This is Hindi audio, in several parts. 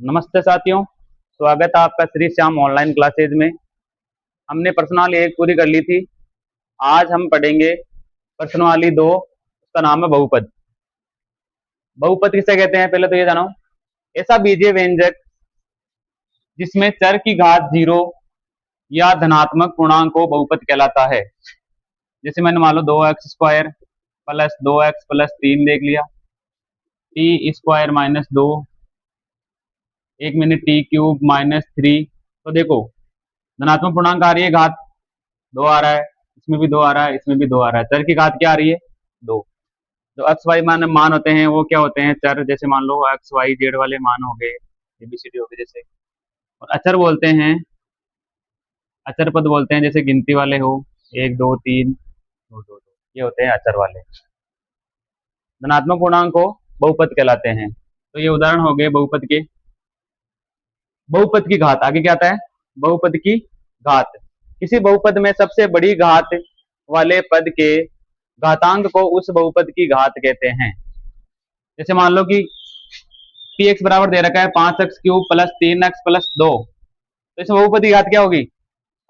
नमस्ते साथियों, स्वागत है आपका श्री श्याम ऑनलाइन क्लासेज में। हमने प्रश्नावली एक पूरी कर ली थी। आज हम पढ़ेंगे प्रश्नावली दो। उसका नाम है बहुपद। बहुपद किसे कहते हैं पहले तो ये जानो। ऐसा बीजीय व्यंजक जिसमें चर की घात 0 या धनात्मक पूर्णांक को बहुपद कहलाता है। जैसे मैंने मान लो 2x² प्लस 2x प्लस 3 देख लिया, t² माइनस 2, एक मैंने t³ माइनस 3। तो देखो धनात्मक पूर्णांक आ रही है घात 2 आ रहा है, इसमें भी 2 आ रहा है, इसमें भी 2 आ रहा है। चर की घात क्या आ रही है 2। जो एक्स वाई मान होते हैं वो क्या होते हैं चर। जैसे मान लो एक्स वाई जेड वाले मान हो गए, एबीसीडी हो गए जैसे। और अचर बोलते हैं, अचर पद बोलते हैं जैसे गिनती वाले हो 1 2 3 2 2 2, ये होते हैं अचर वाले। धनात्मक पूर्णांक को बहुपद कहलाते हैं। तो ये उदाहरण हो गए बहुपद के। बहुपद की घात आगे क्या आता है, बहुपद की घात। किसी बहुपद में सबसे बड़ी घात वाले पद के घातांक को उस बहुपद की घात कहते हैं। जैसे मान लो कि पी एक्स बराबर दे रखा है 5x³ प्लस 3x प्लस 2। तो इस बहुपद की घात क्या होगी,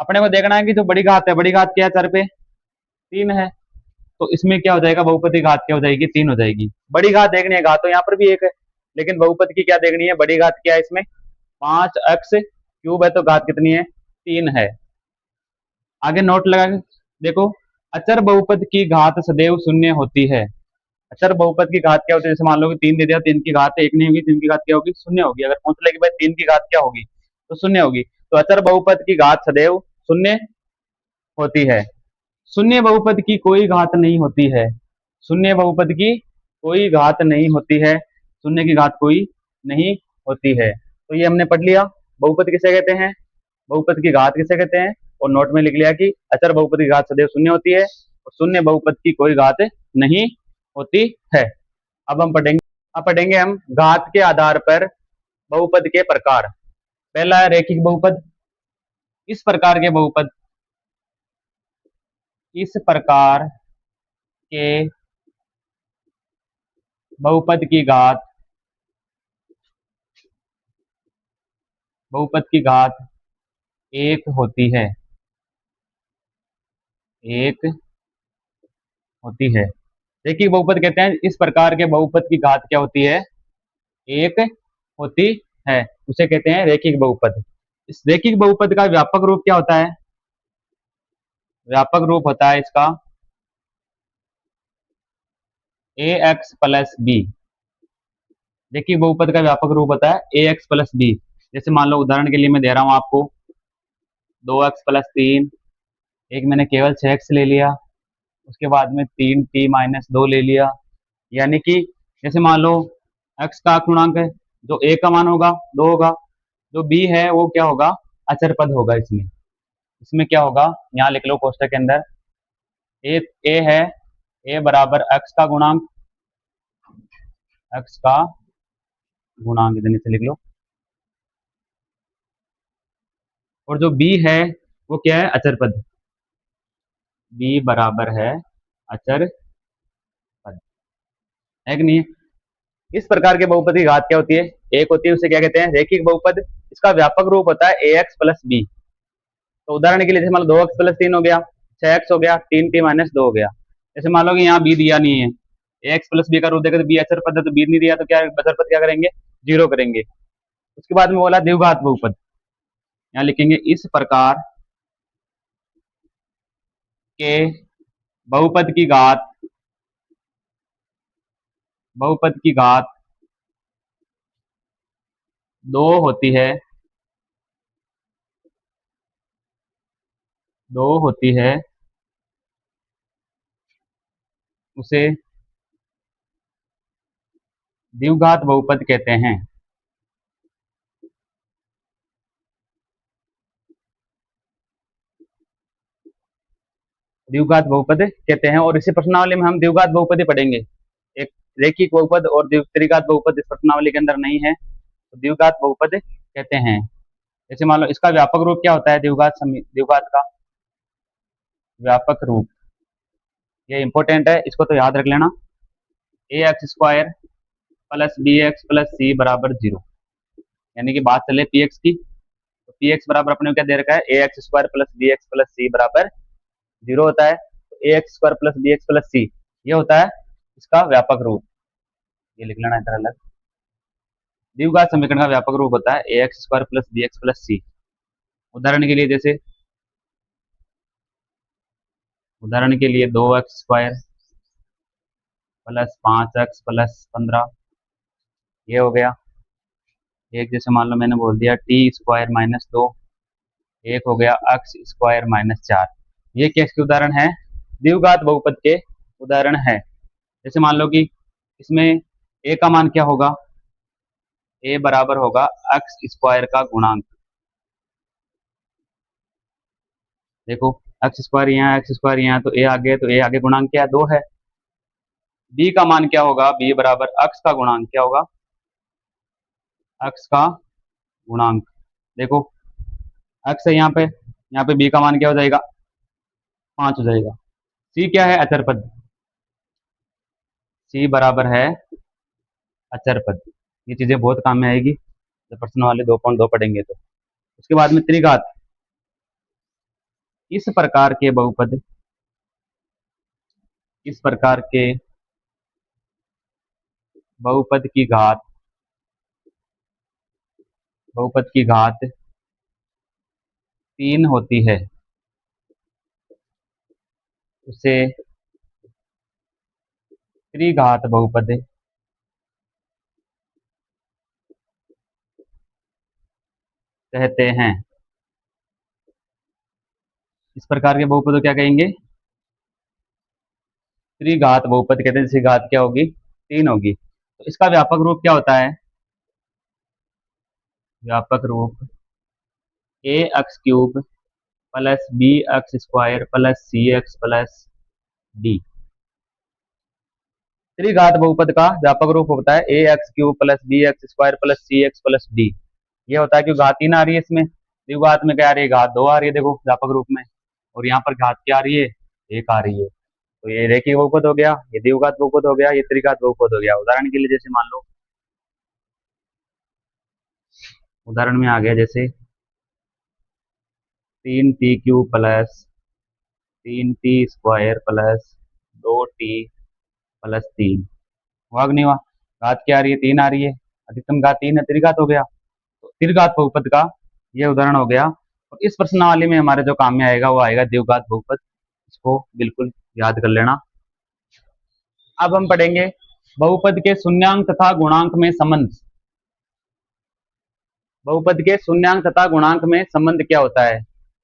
अपने को देखना है कि जो बड़ी घात है, बड़ी घात क्या है चर पे 3 है। तो इसमें क्या हो जाएगा, बहुपद की घात क्या हो जाएगी 3 हो जाएगी। बड़ी घात देखनी है, घात तो यहाँ पर भी 1 है, लेकिन बहुपद की क्या देखनी है, बड़ी घात क्या है इसमें 5x³ है, तो घात कितनी है 3 है। आगे नोट लगा के देखो, अचर बहुपद की घात सदैव शून्य होती है। अचर बहुपद की घात क्या होती है, जैसे मान लो कि 3 दे दिया, 3 की घात 1 नहीं होगी, 3 की घात क्या होगी शून्य होगी। अगर पूछ ले कि भाई 3 की घात क्या होगी, तो शून्य होगी। तो अचर बहुपद की घात सदैव शून्य होती है। शून्य बहुपद की कोई घात नहीं होती है। शून्य बहुपद की कोई घात नहीं होती है, शून्य की घात कोई नहीं होती है। तो ये हमने पढ़ लिया। बहुपद किसे कहते हैं, बहुपद की घात किसे कहते हैं, और नोट में लिख लिया कि अचर बहुपद की घात सदैव शून्य होती है और शून्य बहुपद की कोई घात नहीं होती है। अब पढ़ेंगे हम घात के आधार पर बहुपद के प्रकार। पहला है रैखिक बहुपद। इस प्रकार के बहुपद, इस प्रकार के बहुपद की घात, बहुपद की घात 1 होती है, 1 होती है। रैखिक बहुपद कहते हैं इस प्रकार के बहुपद की घात क्या होती है 1 होती है, उसे कहते हैं रैखिक बहुपद। इस रैखिक बहुपद का व्यापक रूप क्या होता है, व्यापक रूप होता है इसका ax प्लस बी। रैखिक बहुपद का व्यापक रूप होता है ax प्लस बी। जैसे मान लो उदाहरण के लिए मैं दे रहा हूं आपको 2x प्लस 3, एक मैंने केवल 6x ले लिया, उसके बाद में 3t माइनस 2 ले लिया। यानी कि जैसे मान लो x का पूर्णांक है, जो a का मान होगा 2 होगा, जो b है वो क्या होगा अचर पद होगा। इसमें इसमें क्या होगा, यहाँ लिख लो कोष्टक के अंदर a है, a बराबर x का गुणांक, x का गुणांक इतने से लिख लो, और जो b है वो क्या है अचर पद, b बराबर है अचर पद, है कि नहीं। इस प्रकार के बहुपद की घात क्या होती है, एक होती है, उसे क्या कहते हैं रैखिक बहुपद। इसका व्यापक रूप होता है ax प्लस बी। तो उदाहरण के लिए जैसे मान लो 2x प्लस 3 हो गया, 6x हो गया, 3t माइनस 2 हो गया। जैसे मान लो कि यहाँ b दिया नहीं है, ax प्लस बी का रूप देगा तो b अचर पद है, तो b नहीं दिया तो क्या अचर पद क्या करेंगे 0 करेंगे। उसके बाद में बोला द्विघात बहुपद, यहाँ लिखेंगे इस प्रकार के बहुपद की घात, बहुपद की घात 2 होती है, 2 होती है, उसे द्विघात बहुपद कहते हैं। द्विघात बहुपद कहते हैं, और इसी प्रश्नावली में हम द्विघात बहुपद ही पढ़ेंगे। एक रैखिक बहुपद और त्रिघात बहुपद इस प्रश्नावली के अंदर नहीं है, तो द्विघात बहुपद कहते हैं। जैसे मान लो इसका व्यापक रूप क्या होता है, द्विघात का व्यापक रूप, ये इंपॉर्टेंट है, इसको तो याद रख लेना। ax² plus bx plus c बराबर 0। यानी कि बात चले पी एक्स की, तो पी एक्स बराबर अपने को क्या दे रखा है, a x square plus b x plus c बराबर 0 होता है। तो a x square plus b x plus c ये होता है इसका व्यापक रूप, ये लिख लेना इधर अलग। द्विघात समीकरण का व्यापक रूप होता है a x square plus b x plus c. उदाहरण के लिए 2x² प्लस 5x प्लस 15 ये हो गया एक, जैसे मान लो मैंने बोल दिया t² माइनस 2, एक हो गया x² माइनस 4। ये किसके उदाहरण है, द्विघात बहुपद के उदाहरण है। जैसे मान लो कि इसमें a का मान क्या होगा, a बराबर होगा x² का गुणांक। देखो x² यहाँ x² यहाँ, तो a आगे गुणांक क्या है, 2 है। b का मान क्या होगा, b बराबर x का गुणांक क्या होगा, x का गुणांक। देखो x है यहाँ पे b का मान क्या हो जाएगा, 5 हो जाएगा। c क्या है, अचर पद, c बराबर है अचर पद। ये चीजें बहुत काम में आएगी जब प्रश्न वाले 2.2 पढ़ेंगे तो। उसके बाद में त्रिघात, इस प्रकार के बहुपद, इस प्रकार के बहुपद की घात, बहुपद की घात 3 होती है, उसे त्रिघात बहुपद कहते हैं। इस प्रकार के बहुपद को क्या कहेंगे, त्रिघात बहुपद कहते हैं। जिसकी घात क्या होगी, 3 होगी। तो इसका व्यापक रूप क्या होता है, व्यापक रूप a x cube plus b x square plus c x plus d. त्रिघात बहुपद का व्यापक रूप होता है a x cube plus b x square plus c x plus d. ये होता है कि घात 3 आ रही है इसमें, द्विघात में क्या आ रही है, घात 2 आ रही है, देखो व्यापक रूप में। और यहाँ पर घात क्या आ रही है, 1 आ रही है। तो ये रेखीय बहुपद हो गया, ये द्विघात बहुपद हो गया, ये त्रिघात बहुपद हो गया। उदाहरण के लिए जैसे मान लो, उदाहरण में आ गया जैसे 3t³ plus 3t² plus 2t plus 3 हुआ कि नहीं हुआ। घात क्या आ रही है, 3 आ रही है, अधिकतम घात 3 है, त्रिघात हो गया। तो त्रिघात बहुपद का ये उदाहरण हो गया। और इस प्रश्नावली में हमारे जो काम में आएगा वो आएगा द्विघात बहुपद, इसको बिल्कुल याद कर लेना। अब हम पढ़ेंगे बहुपद के शून्यांक तथा गुणांक में संबंध। बहुपद के शून्यांक तथा गुणांक में संबंध क्या होता है,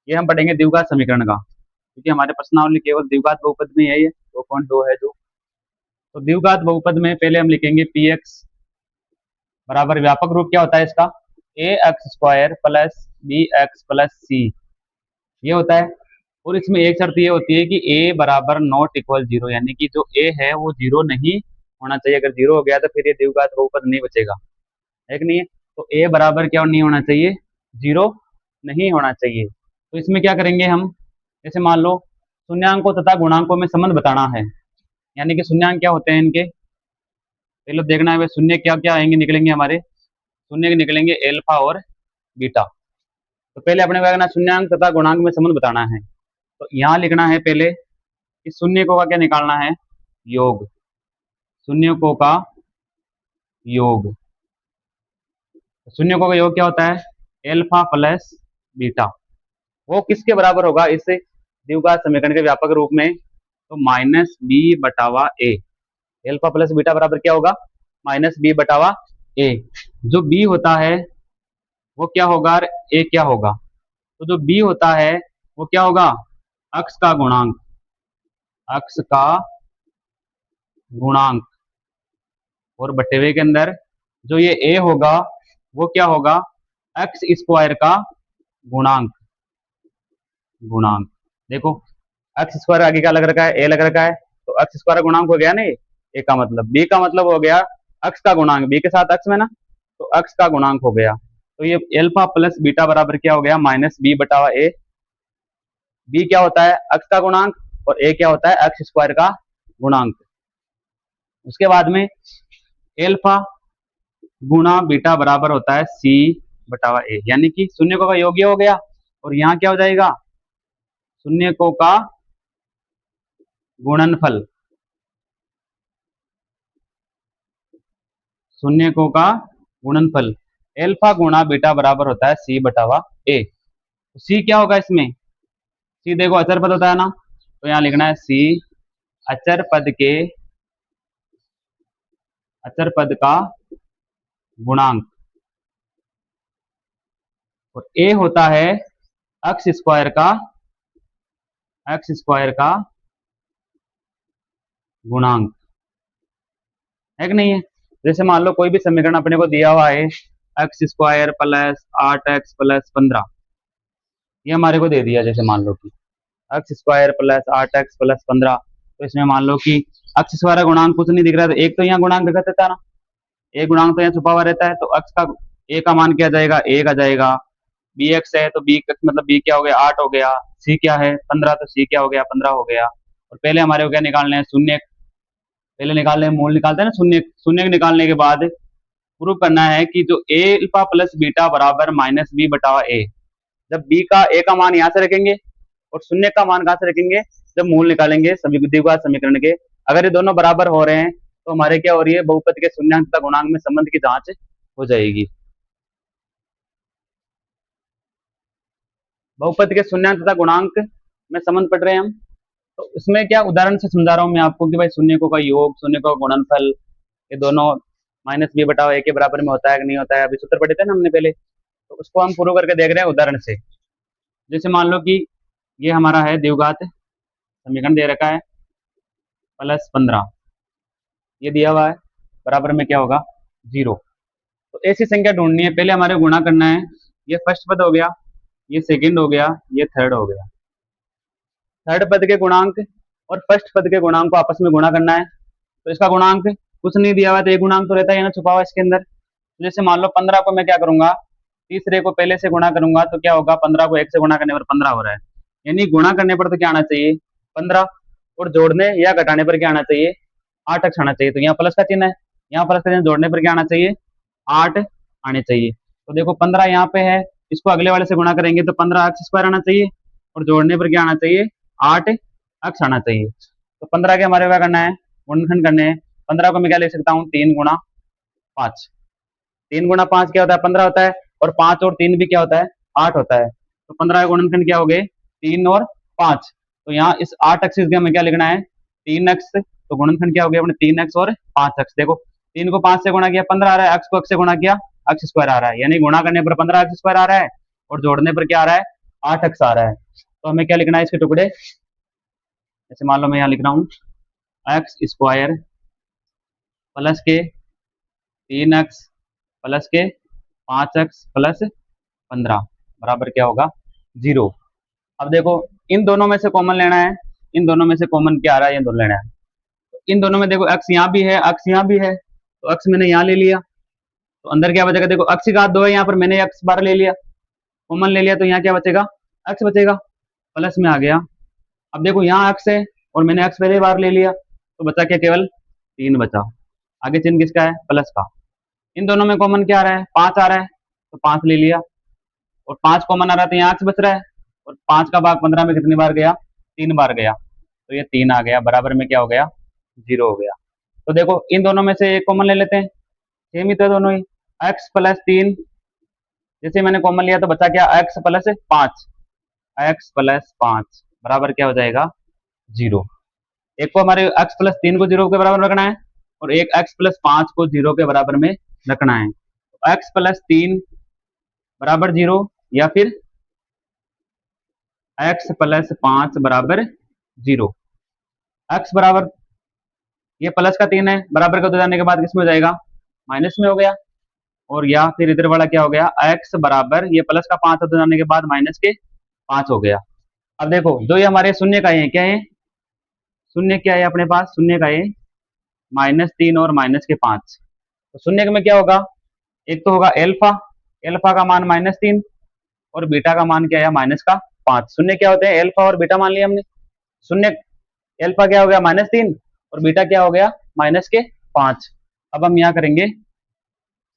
ये हम पढ़ेंगे द्विघात समीकरण का, क्योंकि हमारे प्रश्नावली केवल द्विघात बहुपद में है, ये 2.2 है जो। तो द्विघात बहुपद में पहले हम लिखेंगे पी एक्स बराबर, व्यापक रूप क्या होता है इसका, a x square plus b x plus c ये होता है। और इसमें एक शर्त ये होती है कि ए बराबर नॉट इक्वल 0, यानी कि जो ए है वो 0 नहीं होना चाहिए। अगर 0 हो गया तो फिर ये द्विघात बहुपद नहीं बचेगा, है कि नहीं है। तो ए बराबर क्या नहीं होना चाहिए, 0 नहीं होना चाहिए। तो इसमें क्या करेंगे हम, जैसे मान लो शून्यांकों तथा गुणांकों में संबंध बताना है, यानी कि शून्यांक क्या होते हैं इनके, पहले देखना है शून्य क्या क्या आएंगे, निकलेंगे हमारे शून्य निकलेंगे एल्फा और बीटा। तो पहले अपने को क्या शून्यांक तथा गुणांक में संबंध बताना है। तो यहाँ लिखना है पहले कि शून्यकों का क्या निकालना है, योग, शून्यकों का योग। शून्यकों का योग क्या होता है, एल्फा प्लस बीटा। वो किसके बराबर होगा, इस द्विघात समीकरण के व्यापक रूप में, तो माइनस बी बटावा ए। एल्फा प्लस बीटा बराबर क्या होगा, माइनस बी बटावा ए। जो बी होता है वो क्या होगा और ए क्या होगा, तो जो बी होता है वो क्या होगा, अक्ष का गुणांक, अक्ष का गुणांक। और बटे हुए के अंदर जो ये ए होगा वो क्या होगा, एक्स स्क्वायर का गुणांक, गुणांक। देखो एक्स स्क्वायर आगे क्या लग रखा है, ए लग रखा है, तो एक्स स्क्वायर गुणांक हो गया ना ए का मतलब। बी का मतलब हो गया एक्स का गुणांक, बी के साथ एक्स में ना, तो एक्स का गुणांक हो गया। तो ये एल्फा प्लस बीटा बराबर क्या हो गया, माइनस बी बटावा ए। बी क्या होता है, एक्स का गुणांक, और ए क्या होता है, एक्स स्क्वायर का गुणांक। उसके बाद में एल्फा गुणा बीटा बराबर होता है सी बटावा ए, यानी कि शून्यकों का योग ये हो गया, और यहाँ क्या हो जाएगा, शून्यकों का गुणनफल, शून्यकों का गुणनफल एल्फा गुणा बीटा बराबर होता है सी बटावा ए। सी क्या होगा इसमें, सी देखो अचर पद होता है ना, तो यहाँ लिखना है सी अचर पद के, अचर पद का गुणांक, और ए होता है एक्स स्क्वायर का, एक्स स्क्वायर का गुणांक, है कि नहीं है। जैसे मान लो कोई भी समीकरण अपने को दिया हुआ है, x square plus 8x plus 15, ये हमारे को दे दिया, जैसे मान लो कि x square plus 8x plus 15, तो इसमें मान लो कि एक्स स्क्वायर का गुणांक कुछ नहीं दिख रहा है, तो एक तो यहाँ गुणांक दिखा देता है ना, एक गुणांक तो यहाँ छुपा हुआ रहता है, तो एक्स का ए का मान क्या जाएगा, एक आ जाएगा, बी एक्स है तो बी मतलब बी क्या हो गया 8 हो गया, सी क्या है 15, तो सी क्या हो गया 15 हो गया। और पहले हमारे को क्या निकालना है, शून्य, पहले निकालने मूल निकालते हैं ना, शून्य, शून्य निकालने के बाद प्रूव करना है कि जो ए अल्फा प्लस बीटा बराबर माइनस बी बटावा ए, जब बी का ए का मान यहाँ से रखेंगे और शून्य का मान कहाँ से रखेंगे, जब मूल निकालेंगे द्विघात समीकरण के, अगर ये दोनों बराबर हो रहे हैं तो हमारे क्या हो रही है, बहुपद के शून्यांक तथा गुणांक में संबंध की जांच हो जाएगी। बहुपद के शून्यांक तथा गुणांक में संबंध पढ़ रहे हैं हम, तो इसमें क्या उदाहरण से समझा रहा हूं मैं आपको कि भाई शून्यकों का योग, शून्यकों का गुणनफल, ये दोनों माइनस बी बटाव ए के बराबर में होता है कि नहीं होता है, अभी सूत्र पढ़े थे ना हमने पहले, तो उसको हम प्रूव करके देख रहे हैं उदाहरण से। जैसे मान लो कि ये हमारा है द्विघात समीकरण दे रखा है प्लस 15, ये दिया हुआ है, बराबर में क्या होगा 0। तो ऐसी संख्या ढूंढनी है, पहले हमारे गुणा करना है, ये फर्स्ट पद हो गया, ये सेकंड हो गया, ये थर्ड हो गया, थर्ड पद के गुणांक और फर्स्ट पद के गुणांक को आपस में गुणा करना है। तो इसका गुणांक कुछ नहीं दिया हुआ, तो एक गुणांक तो रहता है ना छुपा हुआ इसके अंदर। तो जैसे मान लो 15 को मैं क्या करूंगा, तीसरे को पहले से गुणा करूंगा, तो क्या होगा 15 को 1 से गुणा करने पर 15 हो रहा है, यानी गुणा करने पर तो क्या आना चाहिए 15, और जोड़ने या घटाने पर क्या आना चाहिए 8 अक्ष आना चाहिए। तो यहाँ प्लस का चिन्ह है, यहाँ प्लस का चिन्ह, जोड़ने पर क्या आना चाहिए 8 आने चाहिए। तो देखो 15 यहाँ पे है, इसको अगले वाले से गुणा करेंगे तो 15 एक्स स्क्वायर आना चाहिए, और जोड़ने पर क्या आना चाहिए 8 अक्ष आना चाहिए। तो 15 के हमारे क्या करना है, गुणनखंड करने हैं। 15 को मैं क्या लिख सकता हूँ 3 गुणा 5, 3 गुणा 5 क्या होता है 15 होता है, और 5 और 3 भी क्या होता है 8 होता है। तो 15 का गुणनखंड क्या हो गए 3 और 5, तो यहाँ इस 8 अक्ष के हमें क्या लिखना है 3 अक्ष, तो गुणनखंड क्या हो गया अपने 3 अक्ष और 5 अक्ष। देखो 3 को 5 से गुणा किया 15 आ रहा है, अक्ष को अक्ष से गुणा किया अक्ष स्क्वायर आ रहा है, यानी गुणा करने पर 15 अक्ष स्क्वायर आ रहा है, और जोड़ने पर क्या आ रहा है 8 अक्ष आ रहा है। तो हमें क्या लिखना है इसके टुकड़े, जैसे मान लो मैं यहाँ लिख रहा हूँ एक्स स्क्वायर प्लस के 3 एक्स प्लस के 5 एक्स प्लस 15 बराबर क्या होगा 0। अब देखो इन दोनों में से कॉमन लेना है, इन दोनों में से कॉमन क्या आ रहा है, ये दोनों लेना है। तो इन दोनों में देखो एक्स यहाँ भी है, एक्स यहाँ भी है, तो एक्स मैंने यहाँ ले लिया, तो अंदर क्या बचेगा, देखो एक्स का 2 है यहाँ पर, मैंने एक्स बार ले लिया, कॉमन ले लिया, तो यहाँ क्या बचेगा एक्स बचेगा, प्लस में आ गया। अब देखो यहाँ एक्स है और मैंने एक्स पहले बार ले लिया, तो बचा क्या केवल 3 बचा, आगे चिन्ह किसका है प्लस का। इन दोनों में कॉमन क्या आ रहा है 5 आ रहा है, तो 5 ले लिया, और 5 कॉमन आ रहा है तो यहाँ एक्स बच रहा है, और 5 का भाग 15 में कितनी बार गया 3 बार गया, तो ये 3 आ गया, बराबर में क्या हो गया 0 हो गया। तो देखो इन दोनों में से एक कॉमन ले लेते हैं, सेम ही तो दोनों ही, एक्स प्लस 3, जैसे मैंने कॉमन लिया तो बचा क्या एक्स प्लस 5, एक्स प्लस 5 बराबर क्या हो जाएगा 0। एक को हमारे एक्स प्लस 3 को 0 के बराबर रखना है, और एक एक्स प्लस 5 को 0 के बराबर में रखना है। तो एक्स प्लस 3 बराबर 0, या फिर एक्स प्लस 5 बराबर 0। एक्स बराबर ये प्लस का 3 है, बराबर का 2 जाने के बाद किसमें हो जाएगा माइनस में हो गया, और या फिर इधर वाला क्या हो गया एक्स बराबर ये प्लस का 5 2 जाने के बाद माइनस के 5 हो गया। अब देखो जो ये हमारे शून्य का है क्या है, शून्य क्या है अपने पास, शून्य का है -3 और माइनस के 5। तो शून्य में क्या होगा, एक तो होगा एल्फा, एल्फा का मान -3, और बीटा का मान क्या है माइनस का 5। शून्य क्या होते हैं एल्फा और बीटा मान लिया हमने, शून्य एल्फा क्या हो गया -3 और बीटा क्या हो गया माइनस के 5। अब हम यहाँ करेंगे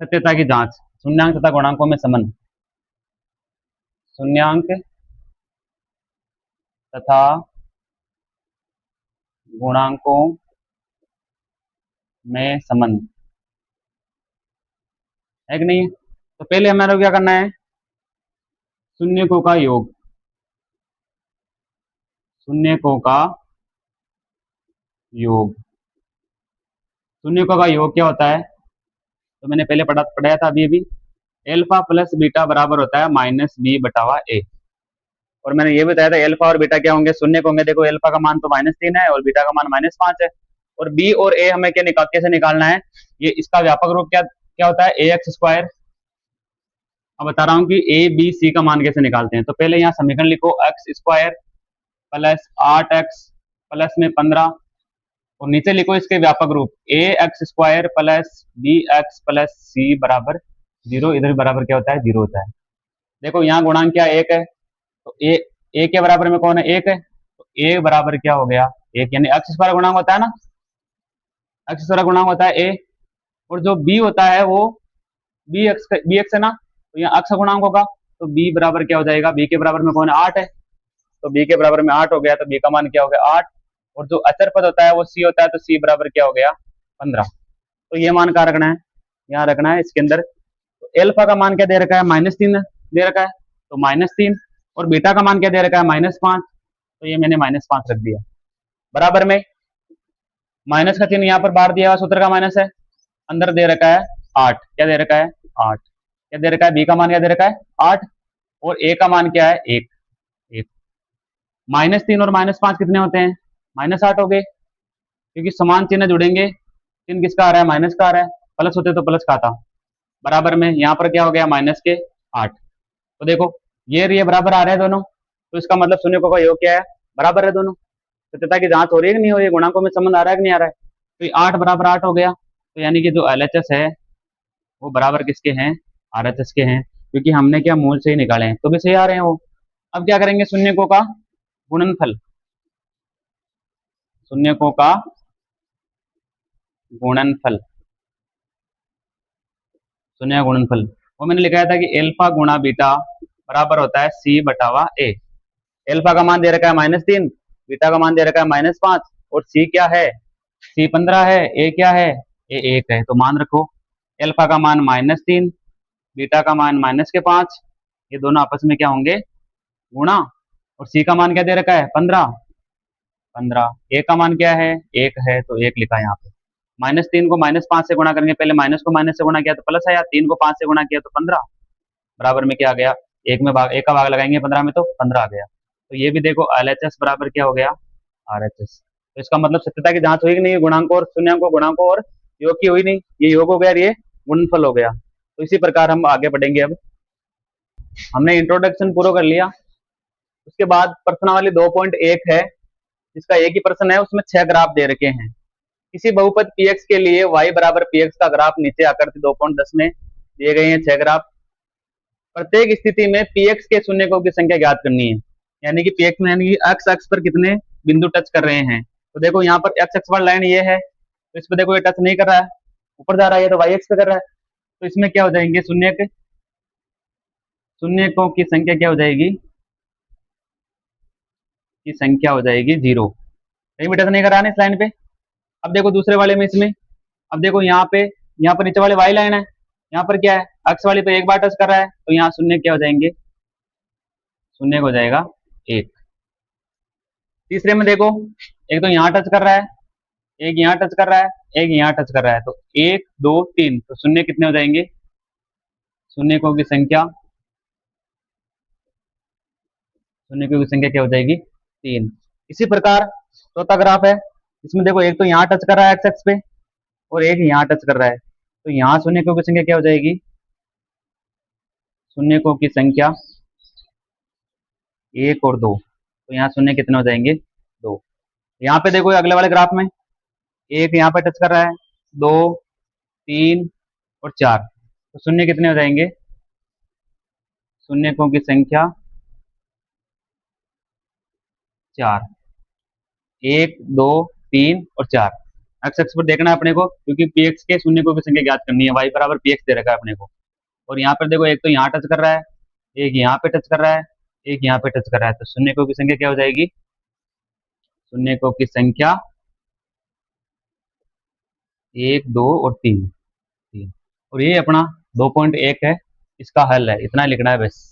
सत्यता की जांच। शून्यांक तथा गुणांकों में संबंध। शून्यांक तथा गुणांकों में संबंध है कि नहीं है? तो पहले हमारा क्या करना है, शून्यकों का योग। शून्यकों का योग। शून्यकों का योग क्या होता है, तो मैंने पहले पढ़ाया था अभी एल्फा प्लस बीटा बराबर होता है माइनस बी बटावा ए। और मैंने ये बताया था एल्फा और बीटा क्या होंगे, शून्य होंगे। देखो एल्फा का मान तो -3 है और बीटा का मान -5 है। और बी और ए हमें क्या कैसे निकालना है, ये इसका व्यापक रूप क्या क्या होता है, ए एक्स स्क्वायर। अब बता रहा हूँ कि ए बी सी का मान कैसे निकालते हैं। तो पहले यहाँ समीकरण लिखो, x square plus 8x plus में 15, और नीचे लिखो इसके व्यापक रूप, a x square plus b x plus c बराबर 0। इधर बराबर क्या होता है, 0 होता है। देखो यहाँ गुणांक क्या 1 है, तो ए के बराबर में कौन है, 1 है। तो ए बराबर क्या हो गया, 1, यानी एक्स स्क्वायर गुणांक होता है ना, एक्स स्क्वायर गुणांक होता है ए। और जो बी होता है वो बी एक्स है ना, तो यहाँ एक्स गुणांक होगा। तो बी बराबर क्या हो जाएगा, बी के बराबर में कौन है, 8 है। तो बी के बराबर में 8 हो गया, तो बी का मान क्या हो गया, 8। और जो अचर पद होता है वो सी होता है, तो सी बराबर क्या हो गया, 15। तो ये मान कहाँ रखना है, यहाँ रखना है इसके अंदर। तो एल्फा का मान क्या दे रखा है, -3 दे रखा है, तो -3। और बीटा का मान क्या दे रखा है, -5। तो ये मैंने -5 रख दिया। बराबर में माइनस का चिन्ह यहाँ पर बाहर दिया हुआ, सूत्र का माइनस है। अंदर दे रखा है 8, क्या दे रखा है, 8। क्या दे रखा है, बी का मान क्या दे रखा है, 8। और ए का मान क्या है, 1। -3 और -5 कितने होते हैं, -8 हो गए, क्योंकि समान चिन्ह जुड़ेंगे। चिन्ह किसका आ रहा है, माइनस का आ रहा है। प्लस होते तो प्लस का आता। बराबर में यहाँ पर क्या हो गया, -8। तो देखो ये बराबर आ रहे हैं दोनों, तो इसका मतलब शून्यकों का योग क्या है, बराबर है दोनों। सत्यता की जांच हो रही है कि नहीं हो रही है, गुणांकों में संबंध आ रहा है कि नहीं आ रहा है। तो ये 8 बराबर 8 हो गया। तो यानी कि जो एलएचएस है वो बराबर किसके हैं, आरएचएस के हैं, क्योंकि हमने क्या मूल से ही निकाले हैं, तो भी सही आ रहे हैं वो। अब क्या करेंगे, शून्यकों का गुणनफल। शून्यकों का गुणनफल, शून्य गुणनफल वो मैंने लिखाया था कि एल्फा गुणा बीटा बराबर होता है सी बटावा ए। एल्फा का मान दे रखा है -3, बीटा का मान दे रखा है -5, और सी क्या है, सी 15 है, ए क्या है, ए 1 है। तो मान रखो एल्फा का मान -3, बीटा का मान -5, ये दोनों आपस में क्या होंगे, गुणा। और सी का मान क्या दे रखा है, 15। ए का मान क्या है, 1 है, तो 1 लिखा यहाँ पे। -3 को -5 से गुणा करेंगे, पहले माइनस को माइनस से गुणा किया तो प्लस आया, 3 को 5 से गुणा किया तो 15। बराबर में क्या आ गया, एक का भाग लगाएंगे 15 में तो 15 आ गया। तो ये भी देखो एलएचएस बराबर क्या हो गया, आरएचएस। तो इसका मतलब सत्यता की जांच हुई कि नहीं, गुणांकों और शून्यांकों, गुणांकों और योग की हुई नहीं, ये योग हो गया और ये गुणनफल हो गया। तो इसी प्रकार हम आगे बढ़ेंगे। अब हमने इंट्रोडक्शन पूरा कर लिया। उसके बाद प्रश्नावली 2.1 है, जिसका एक ही प्रश्न है, उसमें 6 ग्राफ दे रखे हैं। किसी बहुपद px के लिए y बराबर px का ग्राफ नीचे आकृति 2.10 में दिए गए हैं 6 ग्राफ। प्रत्येक स्थिति में px के शून्यकों की संख्या ज्ञात करनी है, यानी कि px में, यानी कि x अक्ष पर कितने बिंदु टच कर रहे हैं। तो देखो यहाँ पर x अक्ष पर लाइन ये है, तो इस पर देखो ये टच नहीं कर रहा है, ऊपर जा रहा है, तो y अक्ष पे कर रहा है। तो इसमें क्या हो जाएंगे, शून्यकों की संख्या क्या हो जाएगी, की संख्या हो जाएगी 0। कहीं भी टच नहीं कर रहा है ना इस लाइन पे। अब देखो दूसरे वाले में, इसमें अब देखो यहाँ पर नीचे वाले वाई लाइन है, यहाँ पर क्या है, अक्ष वाले पे एक बार टच कर रहा है, तो यहाँ शून्य क्या हो जाएंगे, शून्य हो जाएगा 1। तीसरे में देखो, एक तो यहाँ टच कर रहा है, एक यहाँ टच कर रहा है, एक यहाँ टच कर रहा है, तो 1 2 3, तो शून्य कितने हो जाएंगे, शून्यकों की संख्या, शून्यकों की संख्या क्या हो जाएगी, 3। इसी प्रकार चौथा ग्राफ है, इसमें देखो एक तो यहाँ टच कर रहा है एक्स एक्स पे, और एक यहाँ टच कर रहा है, तो यहाँ शून्यकों की संख्या क्या हो जाएगी, शून्यकों की संख्या 1 और 2, तो यहाँ शून्य कितने हो जाएंगे, 2। यहाँ पे देखो अगले वाले ग्राफ में एक यहाँ पे टच कर रहा है, 2 3 और 4, तो शून्य कितने हो जाएंगे, शून्यकों की संख्या 4, 1 2 3 और 4। एक्स एक्स पर देखना है अपने को, क्योंकि पी एक्स के शून्य को भी संख्या ज्ञात करनी है, वाई बराबर पी एक्स दे रखा है अपने को। और यहाँ पर देखो, एक तो यहाँ टच कर रहा है, एक यहाँ पे टच कर रहा है, एक यहाँ पे टच कर रहा है, तो शून्य को की संख्या क्या हो जाएगी? शून्य को की संख्या 1, 2 और 3। और ये अपना 2.1 है, इसका हल है, इतना लिखना है बस।